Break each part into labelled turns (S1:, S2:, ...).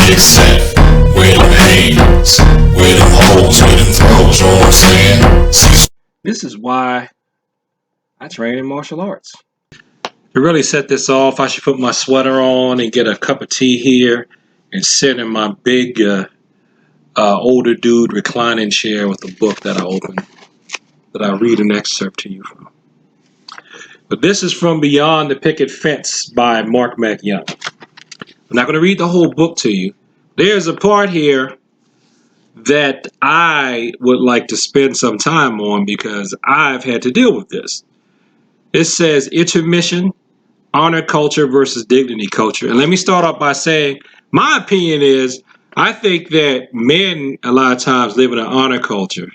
S1: get set. Where them hands, where them holes, where them throws, you know what I'm saying? Cecil.
S2: This is why I train in martial arts. To really set this off, I should put my sweater on and get a cup of tea here and sit in my big older dude reclining chair with a book that I open, that I read an excerpt to you from. But this is from Beyond the Picket Fence by Mark McYoung. I'm not going to read the whole book to you. There's a part here that I would like to spend some time on because I've had to deal with this. It says intermission, honor culture versus dignity culture. And let me start off by saying my opinion is I think that men a lot of times live in an honor culture,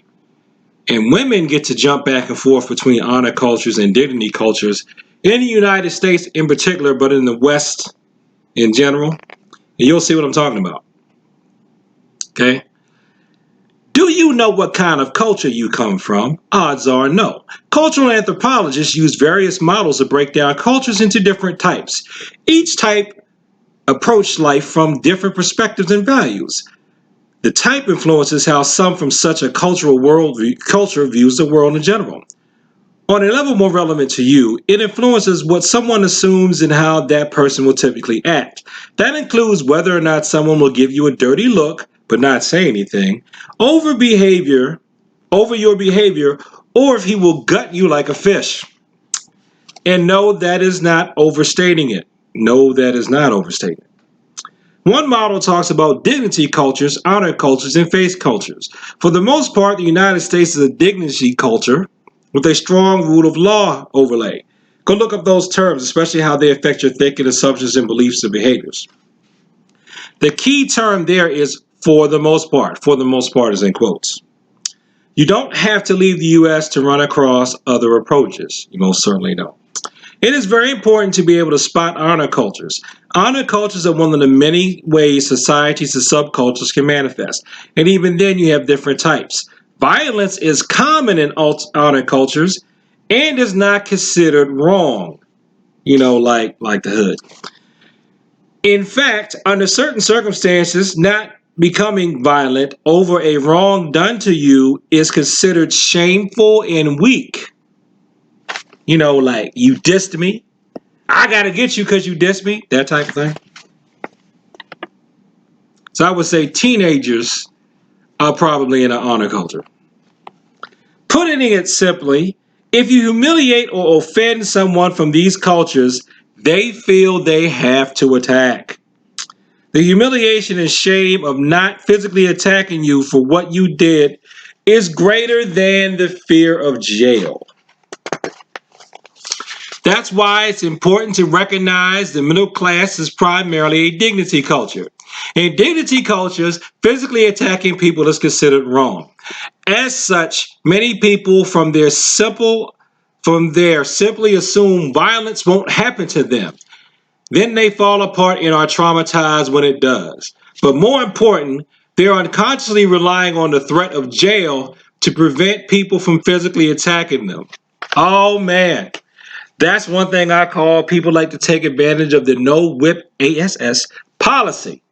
S2: and women get to jump back and forth between honor cultures and dignity cultures in the United States in particular, but in the West in general. And you'll see what I'm talking about. Okay? Do you know what kind of culture you come from? Odds are no. Cultural anthropologists use various models to break down cultures into different types. Each type approach life from different perspectives and values. The type influences how some from such a culture views the world in general. On a level more relevant to you, it influences what someone assumes and how that person will typically act. That includes whether or not someone will give you a dirty look but not say anything, over your behavior, or if he will gut you like a fish. And no, that is not overstating it. No, that is not overstating it. One model talks about dignity cultures, honor cultures, and faith cultures. For the most part, the United States is a dignity culture with a strong rule of law overlay. Go look up those terms, especially how they affect your thinking, assumptions, and beliefs and behaviors. The key term there is for the most part. For the most part is in quotes. You don't have to leave the U.S. to run across other approaches. You most certainly don't. It is very important to be able to spot honor cultures. Honor cultures are one of the many ways societies and subcultures can manifest. And even then you have different types. Violence is common in honor cultures and is not considered wrong. Like the hood. In fact, under certain circumstances, not becoming violent over a wrong done to you is considered shameful and weak. Like, you dissed me, I gotta get you because you dissed me, that type of thing. So I would say teenagers are probably in an honor culture. Putting it simply, if you humiliate or offend someone from these cultures, they feel they have to attack. The humiliation and shame of not physically attacking you for what you did is greater than the fear of jail. That's why it's important to recognize the middle class is primarily a dignity culture. In dignity cultures, physically attacking people is considered wrong. As such, many people from there simply assume violence won't happen to them. Then they fall apart and are traumatized when it does. But more important, they're unconsciously relying on the threat of jail to prevent people from physically attacking them. Oh man, that's one thing I call people like to take advantage of the no whip ASS policy.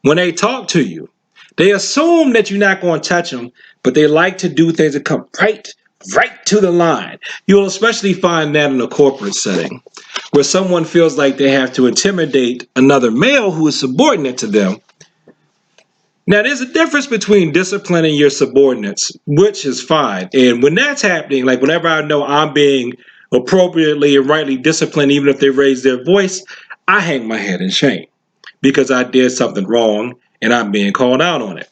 S2: When they talk to you, they assume that you're not going to touch them, but they like to do things that come right to the line. You'll especially find that in a corporate setting, where someone feels like they have to intimidate another male who is subordinate to them. Now, there's a difference between disciplining your subordinates, which is fine. And when that's happening, like whenever I know I'm being appropriately and rightly disciplined, even if they raise their voice, I hang my head in shame because I did something wrong and I'm being called out on it.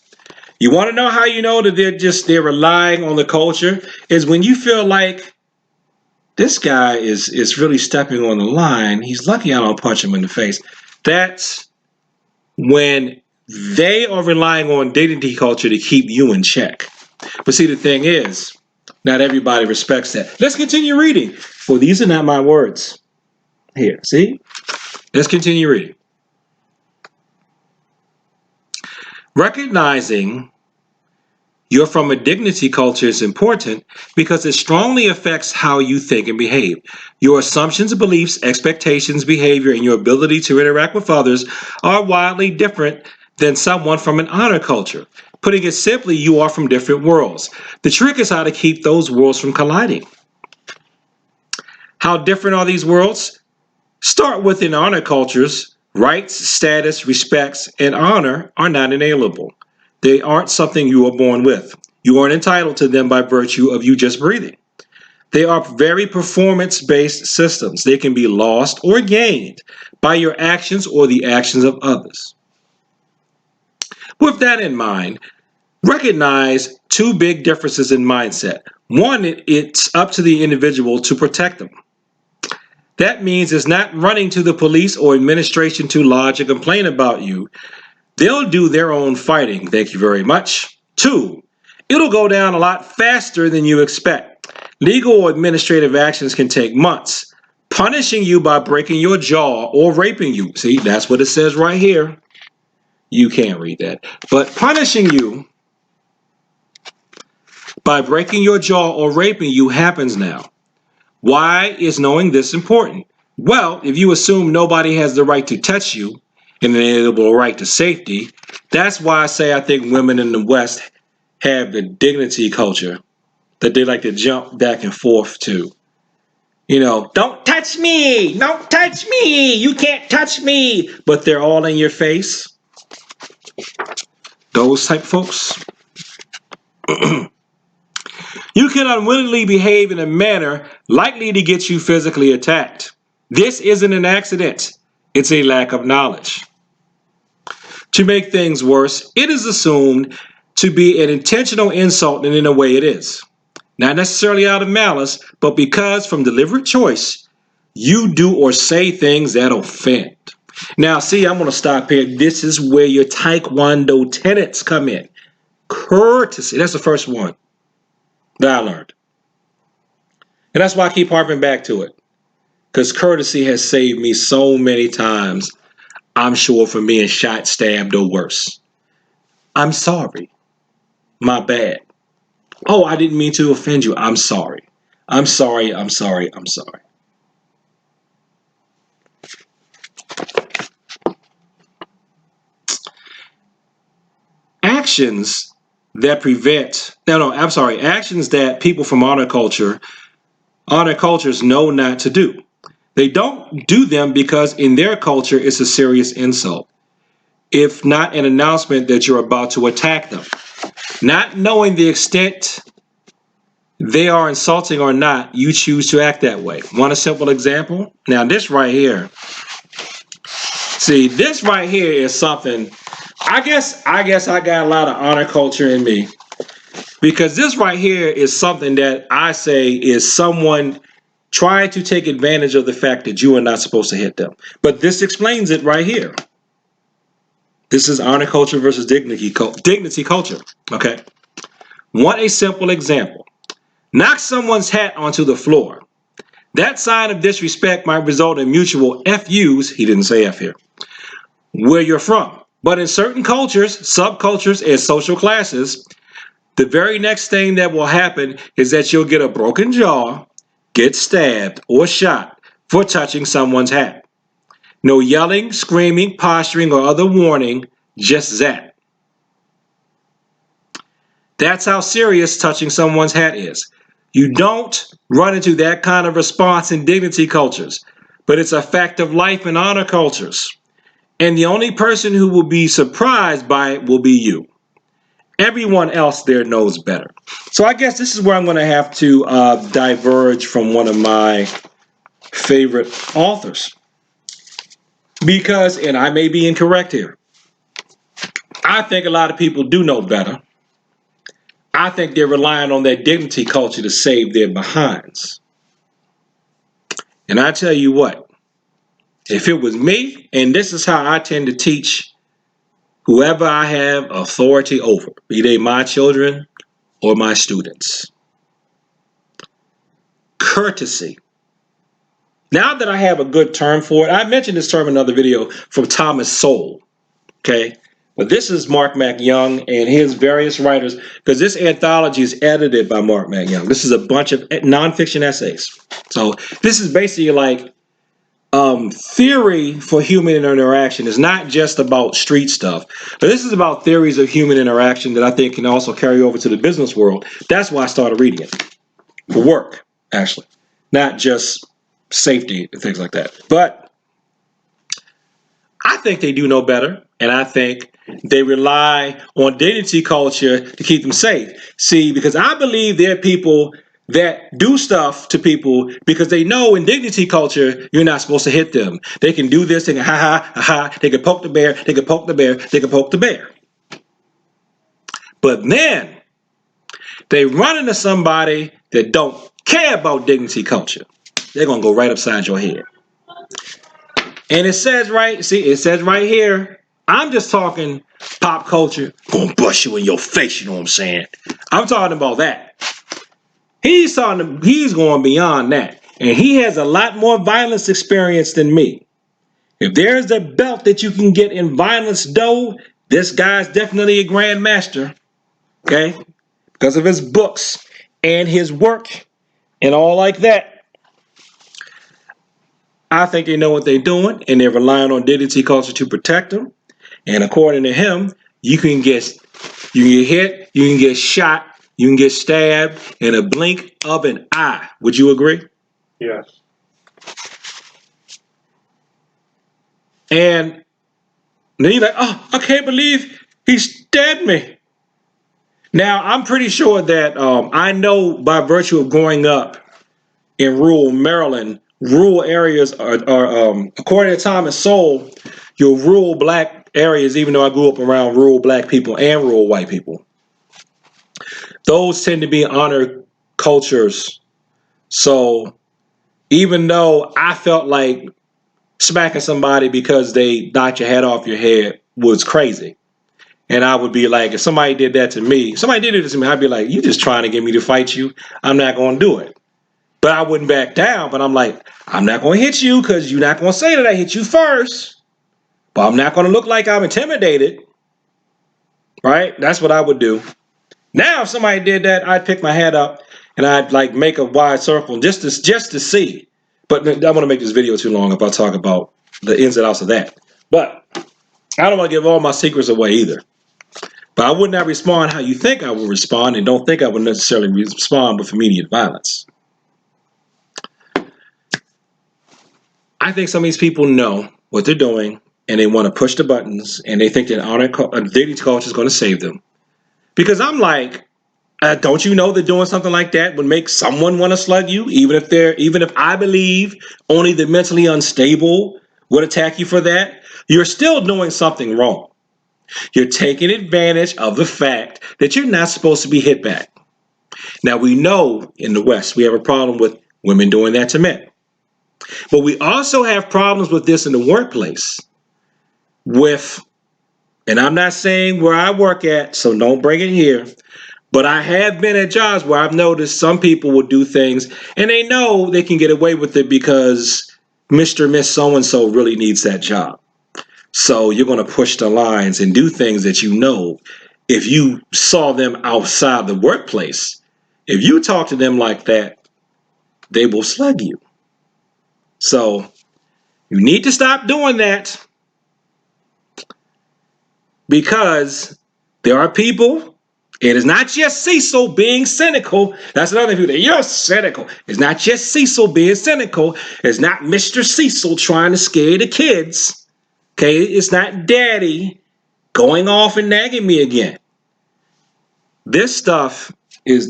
S2: You want to know how you know that they're relying on the culture is when you feel like this guy is really stepping on the line. He's lucky I don't punch him in the face. That's when they are relying on dignity culture to keep you in check. But see, the thing is, not everybody respects that. Let's continue reading. For these are not my words. Here, see? Let's continue reading. Recognizing you're from a dignity culture is important because it strongly affects how you think and behave. Your assumptions, beliefs, expectations, behavior, and your ability to interact with others are wildly different than someone from an honor culture. Putting it simply, you are from different worlds. The trick is how to keep those worlds from colliding. How different are these worlds? Start with in honor cultures, rights, status, respects, and honor are not inalienable. They aren't something you are born with. You aren't entitled to them by virtue of you just breathing. They are very performance-based systems. They can be lost or gained by your actions or the actions of others. With that in mind, recognize two big differences in mindset. One, it's up to the individual to protect them. That means it's not running to the police or administration to lodge a complaint about you. They'll do their own fighting. Thank you very much. Two, it'll go down a lot faster than you expect. Legal or administrative actions can take months. Punishing you by breaking your jaw or raping you. See, that's what it says right here. You can't read that. But punishing you by breaking your jaw or raping you happens now. Why is knowing this important? Well, if you assume nobody has the right to touch you, an inalienable right to safety, that's why I say I think women in the West have the dignity culture that they like to jump back and forth to. You know, don't touch me, don't touch me, you can't touch me, but they're all in your face. Those type of folks. You can unwillingly behave in a manner likely to get you physically attacked. This isn't an accident, it's a lack of knowledge. To make things worse, it is assumed to be an intentional insult, and in a way it is. Not necessarily out of malice, but because from deliberate choice, you do or say things that offend. Now, see, I'm going to stop here. This is where your Taekwondo tenets come in. Courtesy. That's the first one that I learned. And that's why I keep harping back to it. Because courtesy has saved me so many times, I'm sure, from being shot, stabbed, or worse. I'm sorry. My bad. Oh, I didn't mean to offend you. I'm sorry. I'm sorry. I'm sorry. I'm sorry. Actions that actions that people from honor cultures know not to do. They don't do them because in their culture it's a serious insult, if not an announcement that you're about to attack them. Not knowing the extent they are insulting or not, you choose to act that way. Want a simple example? Now this right here. See, this right here is something. I guess I got a lot of honor culture in me, because this right here is something that I say is someone trying to take advantage of the fact that you are not supposed to hit them. But this explains it right here. This is honor culture versus dignity culture. Okay. Want a simple example? Knock someone's hat onto the floor. That sign of disrespect might result in mutual FUs, he didn't say F here, where you're from. But in certain cultures, subcultures, and social classes, the very next thing that will happen is that you'll get a broken jaw, get stabbed, or shot for touching someone's hat. No yelling, screaming, posturing, or other warning, just that. That's how serious touching someone's hat is. You don't run into that kind of response in dignity cultures, but it's a fact of life in honor cultures. And the only person who will be surprised by it will be you. Everyone else there knows better. So I guess this is where I'm going to have to diverge from one of my favorite authors. Because, and I may be incorrect here, I think a lot of people do know better. I think they're relying on their dignity culture to save their behinds. And I tell you what, if it was me, and this is how I tend to teach whoever I have authority over, be they my children or my students. Courtesy. Now that I have a good term for it, I mentioned this term in another video from Thomas Sowell. Okay. But this is Mark McYoung and his various writers, because this anthology is edited by Mark McYoung. This is a bunch of nonfiction essays. So this is basically like theory for human interaction is not just about street stuff, but this is about theories of human interaction that I think can also carry over to the business world. That's why I started reading it for work, actually, not just safety and things like that. But I think they do know better, and I think they rely on dignity culture to keep them safe. See, because I believe there are people that do stuff to people because they know in dignity culture you're not supposed to hit them. They can do this, they can ha, they can poke the bear, they can poke the bear, they can poke the bear. But then they run into somebody that don't care about dignity culture. They're gonna go right upside your head. And it says right here, I'm just talking pop culture, gonna bust you in your face, you know what I'm saying? I'm talking about that. He's going beyond that. And he has a lot more violence experience than me. If there's a belt that you can get in violence though, this guy's definitely a grandmaster. Okay? Because of his books and his work and all like that. I think they know what they're doing and they're relying on dignity culture to protect them. And according to him, you can get hit, you can get shot, you can get stabbed in a blink of an eye. Would you agree?
S3: Yes.
S2: And then you're like, oh, I can't believe he stabbed me. Now, I'm pretty sure that I know by virtue of growing up in rural Maryland, rural areas are according to Thomas Sowell, your rural black areas, even though I grew up around rural black people and rural white people, those tend to be honor cultures. So even though I felt like smacking somebody because they knocked your head off your head was crazy. And I would be like, if somebody did that to me, somebody did it to me, I'd be like, you just trying to get me to fight you. I'm not going to do it. But I wouldn't back down. But I'm like, I'm not going to hit you because you're not going to say that I hit you first. But I'm not going to look like I'm intimidated. Right? That's what I would do. Now, if somebody did that, I'd pick my head up and I'd like make a wide circle just to see. But I want to make this video too long if I talk about the ins and outs of that. But I don't want to give all my secrets away either. But I would not respond how you think I would respond, and don't think I would necessarily respond with immediate violence. I think some of these people know what they're doing, and they want to push the buttons, and they think that dignity culture is going to save them. Because I'm like, don't you know that doing something like that would make someone want to slug you, even if I believe only the mentally unstable would attack you for that? You're still doing something wrong. You're taking advantage of the fact that you're not supposed to be hit back. Now, we know in the West we have a problem with women doing that to men. But we also have problems with this in the workplace and I'm not saying where I work at, so don't bring it here, but I have been at jobs where I've noticed some people will do things and they know they can get away with it because Mr. Miss So-and-so really needs that job. So you're going to push the lines and do things that you know if you saw them outside the workplace, if you talk to them like that, they will slug you. So you need to stop doing that because there are people, it is not just Cecil being cynical. That's another thing. You're cynical. It's not just Cecil being cynical. It's not Mr. Cecil trying to scare the kids. Okay, it's not Daddy going off and nagging me again. This stuff is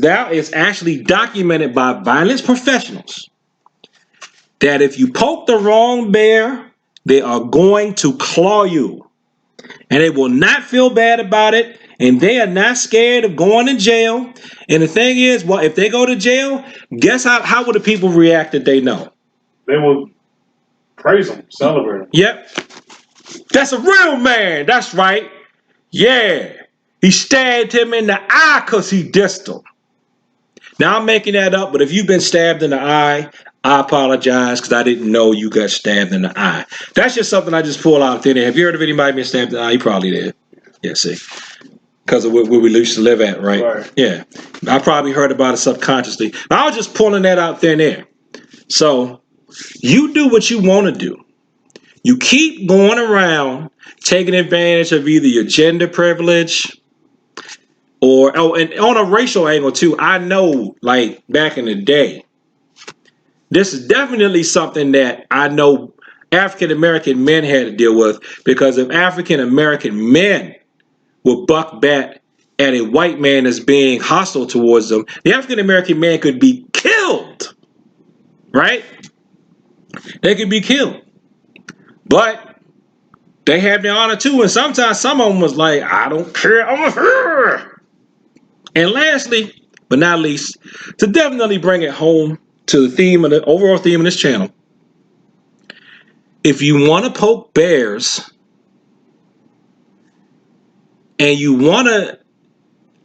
S2: actually documented by violence professionals that if you poke the wrong bear, they are going to claw you. And they will not feel bad about it. And they are not scared of going to jail. And the thing is, well, if they go to jail, guess how will the people react that they know?
S3: They will praise them, celebrate them.
S2: Yep. That's a real man. That's right. Yeah. He stabbed him in the eye because he dissed him. Now, I'm making that up, but if you've been stabbed in the eye, I apologize because I didn't know you got stabbed in the eye. That's just something I just pull out of thin air. Have you heard of anybody being stabbed in the eye? You probably did. Yeah, see. Because of where we used to live at, right? Yeah. I probably heard about it subconsciously. I was just pulling that out thin air. So, You do what you want to do. You keep going around taking advantage of either your gender privilege or, and on a racial angle too. I know, like back in the day, this is definitely something that I know African American men had to deal with, because if African American men would buck bat at a white man that's being hostile towards them, the African American man could be killed, right? They could be killed. But they have their honor too, and sometimes some of them was like, I don't care, I'm a her. And lastly, but not least, to definitely bring it home to the theme of the overall theme of this channel, if you want to poke bears and you want to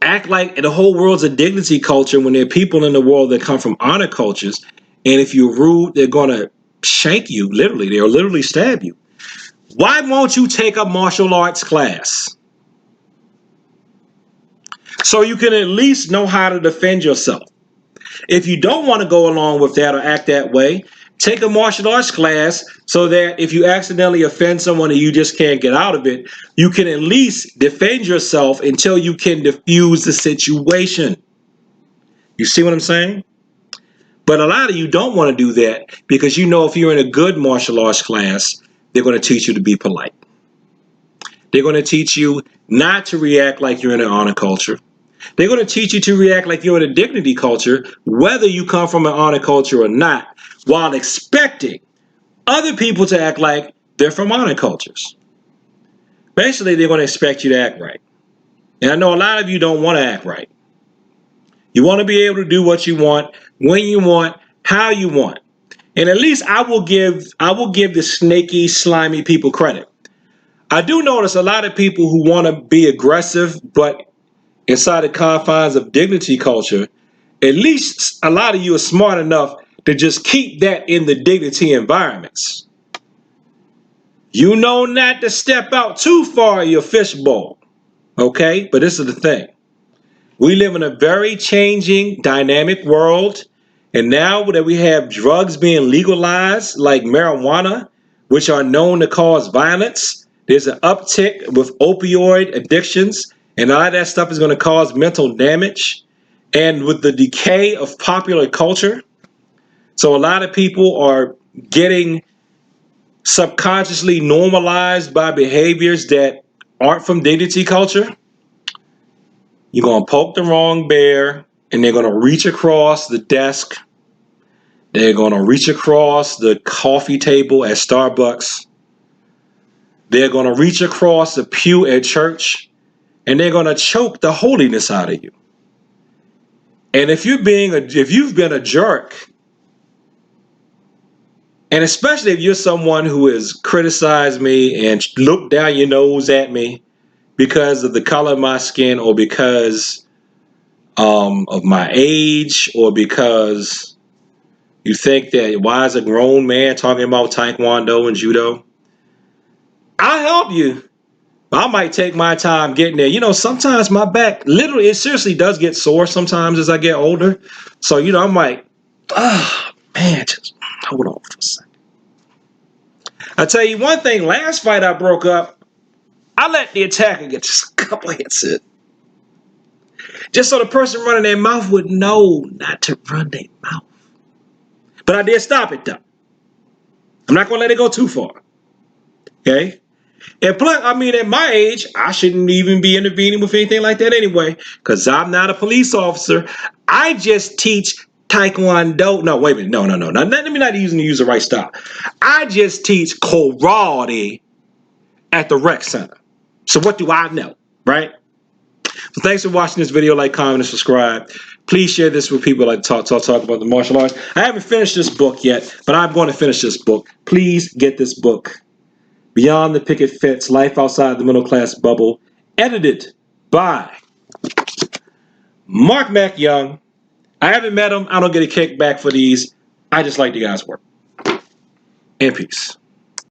S2: act like the whole world's a dignity culture when there are people in the world that come from honor cultures, and if you're rude, they're going to shank you, literally. They'll literally stab you. Why won't you take a martial arts class? So you can at least know how to defend yourself. If you don't want to go along with that or act that way, take a martial arts class so that if you accidentally offend someone and you just can't get out of it, you can at least defend yourself until you can diffuse the situation. You see what I'm saying? But a lot of you don't want to do that because you know if you're in a good martial arts class, they're going to teach you to be polite. They're going to teach you not to react like you're in an honor culture. They're going to teach you to react like you're in a dignity culture, whether you come from an honor culture or not, while expecting other people to act like they're from honor cultures. Basically, they're going to expect you to act right. And I know a lot of you don't want to act right. You want to be able to do what you want, when you want, how you want. And at least I will give the snaky, slimy people credit. I do notice a lot of people who want to be aggressive, but inside the confines of dignity culture, at least a lot of you are smart enough to just keep that in the dignity environments. You know not to step out too far in your fishbowl, okay? But this is the thing. We live in a very changing, dynamic world. And now that we have drugs being legalized, like marijuana, which are known to cause violence, there's an uptick with opioid addictions, and all that stuff is going to cause mental damage. And with the decay of popular culture, so a lot of people are getting subconsciously normalized by behaviors that aren't from dignity culture. You're going to poke the wrong bear, and they're going to reach across the desk. They're going to reach across the coffee table at Starbucks. They're going to reach across the pew at church, and they're going to choke the holiness out of you. And if you've been a jerk, and especially if you're someone who has criticized me and looked down your nose at me because of the color of my skin, or because of my age, or because you think that why is a grown man talking about Taekwondo and Judo? I'll help you. I might take my time getting there. You know, sometimes my back, literally, it seriously does get sore sometimes as I get older. So, you know, I'm like, man, just hold on for a second. I'll tell you one thing, last fight I broke up, I let the attacker get just a couple hits in. Just so the person running their mouth would know not to run their mouth. But I did stop it, though. I'm not going to let it go too far. Okay? And plus, I mean, at my age, I shouldn't even be intervening with anything like that anyway, because I'm not a police officer. I just teach Taekwondo. No, wait a minute. No. Let me not use the right style. I just teach karate at the rec center. So what do I know, right? So thanks for watching this video. Like, comment, and subscribe. Please share this with people like talk about the martial arts. I haven't finished this book yet, but I'm going to finish this book. Please get this book. Beyond the Picket Fence, Life Outside the Middle Class Bubble, edited by Mark Mac Young. I haven't met him. I don't get a kickback for these. I just like the guy's work. And peace.